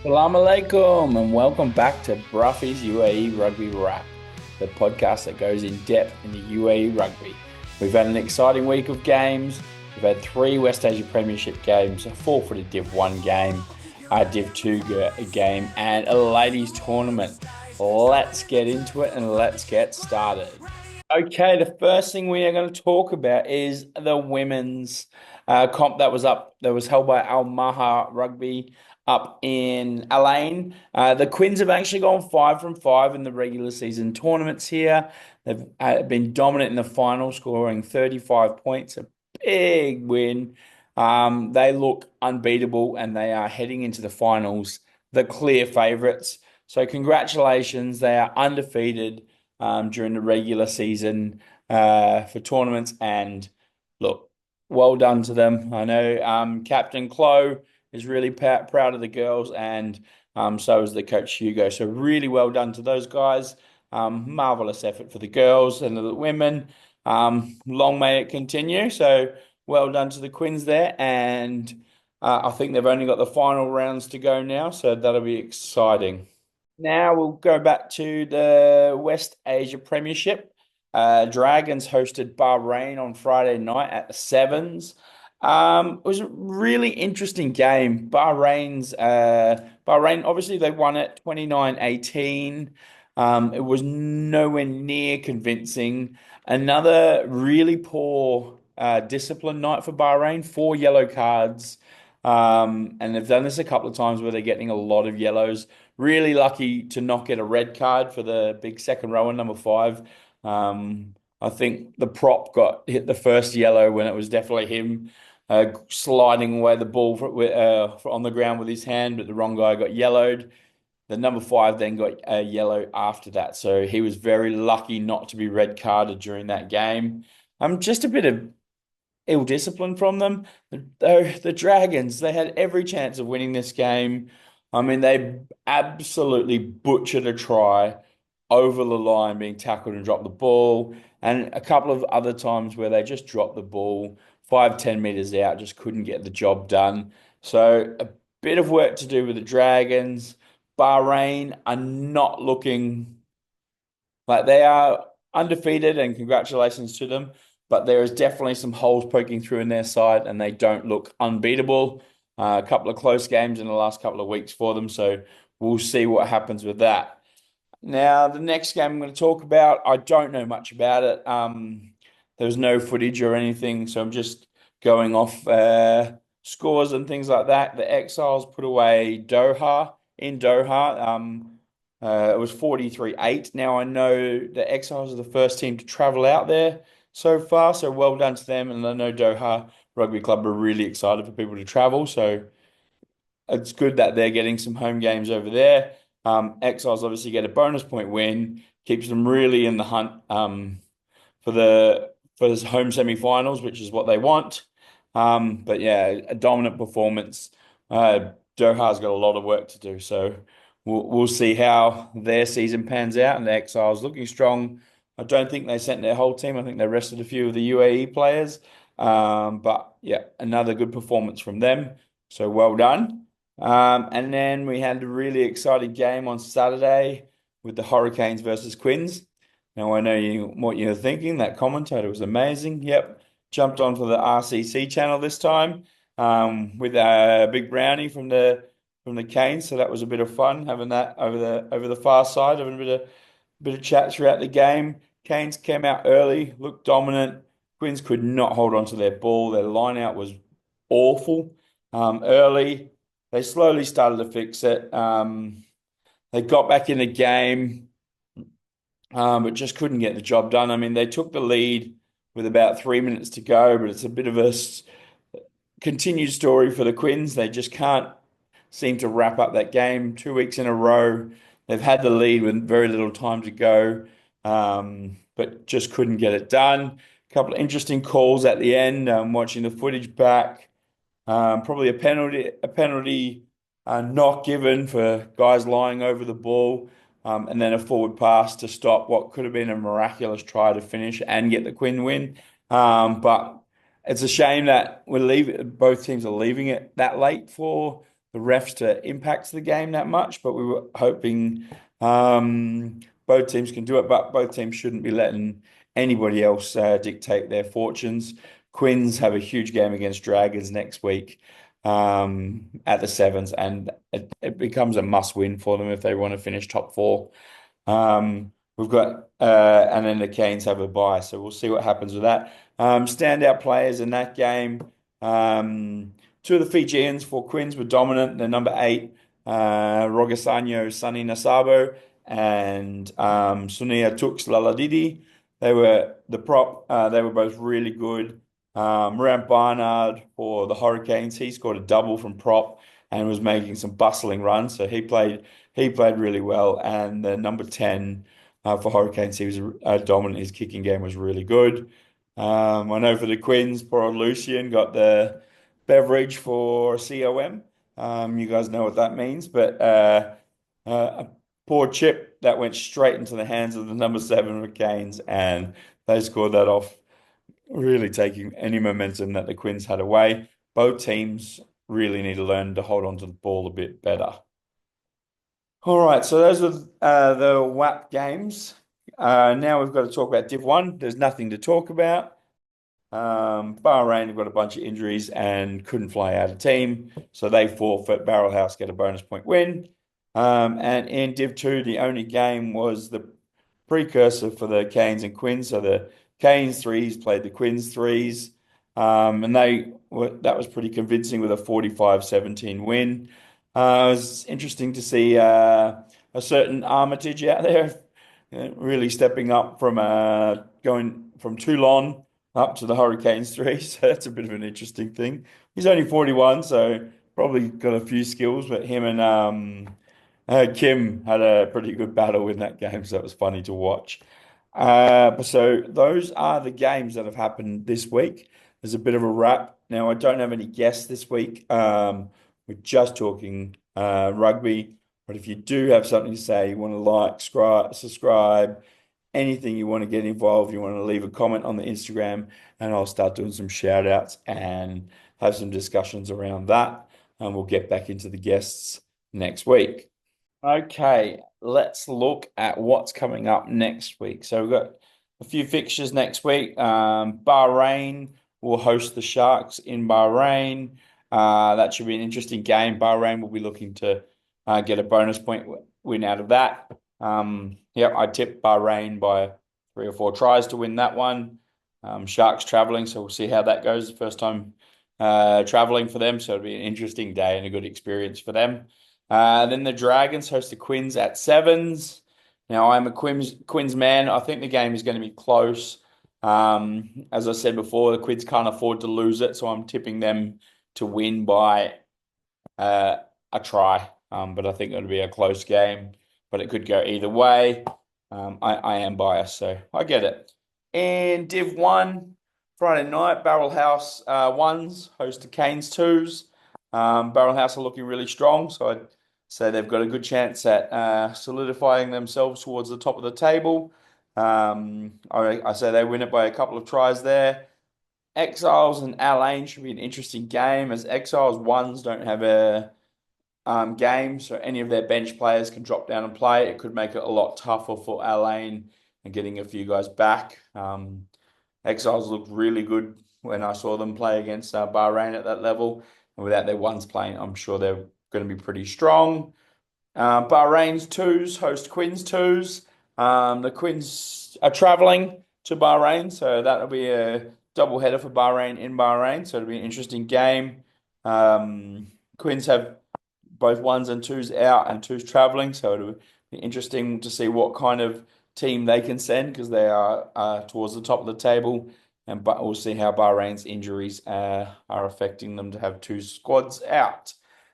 Assalamu alaikum and welcome back to Bruffy's UAE Rugby Wrap, the podcast that goes in depth in the UAE rugby. We've had an exciting week of games. We've had three West Asia Premiership games, a four-footed Div 1 game, a Div 2 game, and a ladies tournament. Let's get into it and let's get started. Okay, the first thing we are going to talk about is the women's comp that was held by Al Maha Rugby up in Al Ain. The Quins have actually gone 5 from 5 in the regular season tournaments here. They've been dominant in the final, scoring 35 points, a big win. They look unbeatable and they are heading into the finals, the clear favourites. So congratulations, they are undefeated during the regular season for tournaments. And look, well done to them. I know Captain Chloe is really proud of the girls, and so is the coach Hugo. So really well done to those guys. Marvelous effort for the girls and the women. Long may it continue. So well done to the Quins there, and I think they've only got the final rounds to go now, so that'll be exciting. Now we'll go back to the West Asia Premiership. Dragons hosted Bahrain on Friday night at the Sevens. It was a really interesting game. Bahrain, obviously they won it 29-18. It was nowhere near convincing. Another really poor discipline night for Bahrain, four yellow cards. And they've done this a couple of times where they're getting a lot of yellows. Really lucky to not get a red card for the big second rower, number 5. I think the prop got hit the first yellow when it was definitely him sliding away the ball on the ground with his hand, but the wrong guy got yellowed. The number 5 then got a yellow after that. So he was very lucky not to be red carded during that game. Just a bit of ill discipline from them. The Dragons, they had every chance of winning this game. I mean, they absolutely butchered a try over the line, being tackled and dropped the ball, and a couple of other times where they just dropped the ball 5, 10 meters out, just couldn't get the job done. So a bit of work to do with the Dragons. Bahrain are not looking like they are undefeated, and congratulations to them. But there is definitely some holes poking through in their side, and they don't look unbeatable. A couple of close games in the last couple of weeks for them, so we'll see what happens with that. Now, the next game I'm going to talk about, I don't know much about it. There was no footage or anything, so I'm just going off scores and things like that. The Exiles put away Doha in Doha. It was 43-8. Now, I know the Exiles are the first team to travel out there so far, so well done to them. And I know Doha Rugby Club are really excited for people to travel, so it's good that they're getting some home games over there. Exiles obviously get a bonus point win, keeps them really in the hunt for the home semi-finals, which is what they want. But yeah, a dominant performance. Doha's got a lot of work to do, so we'll see how their season pans out. And the Exiles looking strong. I don't think they sent their whole team. I think they rested a few of the UAE players. But yeah, another good performance from them. So well done. And then we had a really exciting game on Saturday with the Hurricanes versus Quins. Now I know what you're thinking. That commentator was amazing. Yep, jumped onto the RCC channel this time with a big brownie from the Canes. So that was a bit of fun having that over the far side, having a bit of chat throughout the game. Canes came out early, looked dominant. Quins could not hold on to their ball. Their line out was awful early. They slowly started to fix it. They got back in the game, but just couldn't get the job done. I mean, they took the lead with about 3 minutes to go, but it's a bit of a continued story for the Quins. They just can't seem to wrap up that game 2 weeks in a row. They've had the lead with very little time to go, but just couldn't get it done. A couple of interesting calls at the end. Watching the footage back, probably a penalty not given for guys lying over the ball, and then a forward pass to stop what could have been a miraculous try to finish and get the Quinn win. But it's a shame that both teams are leaving it that late for the refs to impact the game that much, but we were hoping both teams can do it, but both teams shouldn't be letting anybody else dictate their fortunes. Quins have a huge game against Dragons next week at the Sevens, and it becomes a must win for them if they want to finish top four. We've got and then the Canes have a bye, so we'll see what happens with that. Standout players in that game. Two of the Fijians for Quins were dominant. The number 8, Rogasanyo Sunny Nasabo and Sunia Tux Laladidi. They were the prop. They were both really good. Morant Barnard for the Hurricanes. He scored a double from prop and was making some bustling runs. So he played really well. And the number 10 for Hurricanes, he was dominant. His kicking game was really good. I know for the Quins, poor old Lucian got the beverage for COM. You guys know what that means, but a poor chip that went straight into the hands of the number 7 Canes, and they scored that off, really taking any momentum that the Quins had away. Both teams really need to learn to hold on to the ball a bit better. All right, so those are the WAP games. Now we've got to talk about Div 1. There's nothing to talk about. Bahrain have got a bunch of injuries and couldn't fly out of team, so they forfeit. Barrel House get a bonus point win. And in Div 2, the only game was the precursor for the Canes and Quins. So the Canes threes played the Quins threes, and that was pretty convincing with a 45-17 win. It was interesting to see a certain Armitage out there, really stepping up from going from Toulon up to the Hurricanes three. So that's a bit of an interesting thing. He's only 41, so probably got a few skills, but him and Kim had a pretty good battle in that game, so that was funny to watch. So those are the games that have happened this week. There's a bit of a wrap. Now, I don't have any guests this week. We're just talking rugby. But if you do have something to say, you want to like, subscribe, anything you want to get involved, you want to leave a comment on the Instagram, and I'll start doing some shout outs and have some discussions around that. And we'll get back into the guests next week. Okay, let's look at what's coming up next week. So we've got a few fixtures next week. Bahrain will host the Sharks in Bahrain. That should be an interesting game. Bahrain will be looking to get a bonus point win out of that. I tipped Bahrain by 3 or 4 tries to win that one. Sharks traveling, so we'll see how that goes. The first time traveling for them, so it'll be an interesting day and a good experience for them. Then the Dragons host the Quins at Sevens. Now, I'm a Quins man. I think the game is going to be close. As I said before, the Quins can't afford to lose it, so I'm tipping them to win by a try. But I think it'll be a close game, but it could go either way. I am biased, so I get it. And Div 1, Friday night, Barrel House 1s host the Canes 2s. Barrel House are looking really strong, so I'd say they've got a good chance at solidifying themselves towards the top of the table. I say they win it by a couple of tries there. Exiles and Alain should be an interesting game, as Exiles 1s don't have a game, so any of their bench players can drop down and play. It could make it a lot tougher for Alain and getting a few guys back. Exiles looked really good when I saw them play against Bahrain at that level. And without their 1s playing, I'm sure they're going to be pretty strong. Bahrain's 2s host Quins 2s. The Quins are traveling to Bahrain, so that'll be a double header for Bahrain in Bahrain. So it'll be an interesting game. Quins have both 1s and 2s out and 2s traveling, so it'll be interesting to see what kind of team they can send, because they are towards the top of the table. But we'll see how Bahrain's injuries are affecting them to have 2 squads out.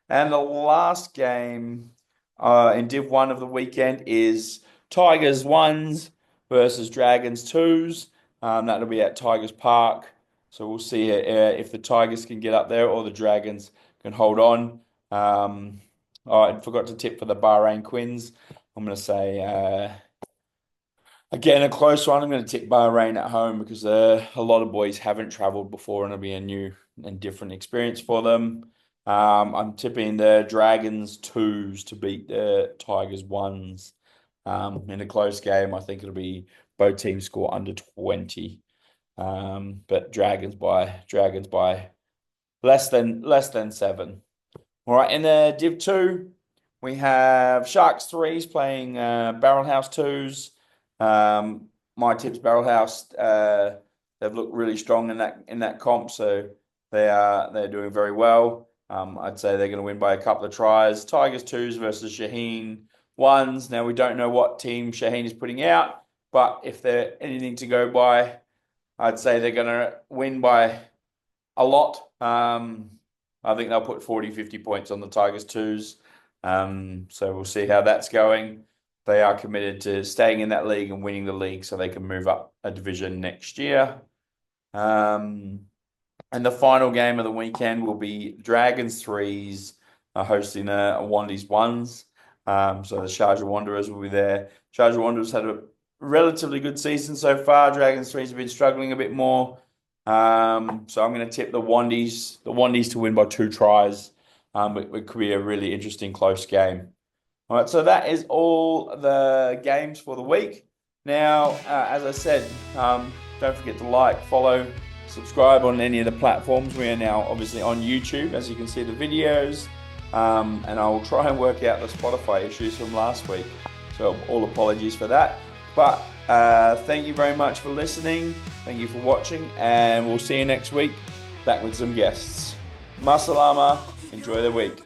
And the last game in Div 1 of the weekend is Tigers 1s versus Dragons 2s. That'll be at Tigers Park. So we'll see if the Tigers can get up there or the Dragons can hold on. I forgot to tip for the Bahrain Quins. I'm going to say, again, a close one. I'm going to tip Bahrain at home because a lot of boys haven't travelled before and it'll be a new and different experience for them. I'm tipping the Dragons 2s to beat the Tigers 1s. In a close game, I think it'll be both teams score under 20. But Dragons by less than 7. All right, in the Div 2, we have Sharks 3s playing Barrelhouse 2s. My tip's Barrelhouse. They've looked really strong in that comp, so they're doing very well. I'd say they're going to win by a couple of tries. Tigers 2s versus Shaheen 1s. Now we don't know what team Shaheen is putting out, but if they're anything to go by, I'd say they're going to win by a lot. I think they'll put 40, 50 points on the Tigers 2s. So we'll see how that's going. They are committed to staying in that league and winning the league so they can move up a division next year. And the final game of the weekend will be Dragons 3s hosting Wandies 1s. So the Sharjah Wanderers will be there. Sharjah Wanderers had a relatively good season so far. Dragons 3s have been struggling a bit more. So I'm going to tip the Wandies to win by 2 tries. It could be a really interesting close game. All right, so that is all the games for the week. Now, as I said, don't forget to like, follow, subscribe on any of the platforms. We are now obviously on YouTube, as you can see the videos. And I will try and work out the Spotify issues from last week. So all apologies for that. But thank you very much for listening. Thank you for watching. And we'll see you next week back with some guests. Masalama. Enjoy the week.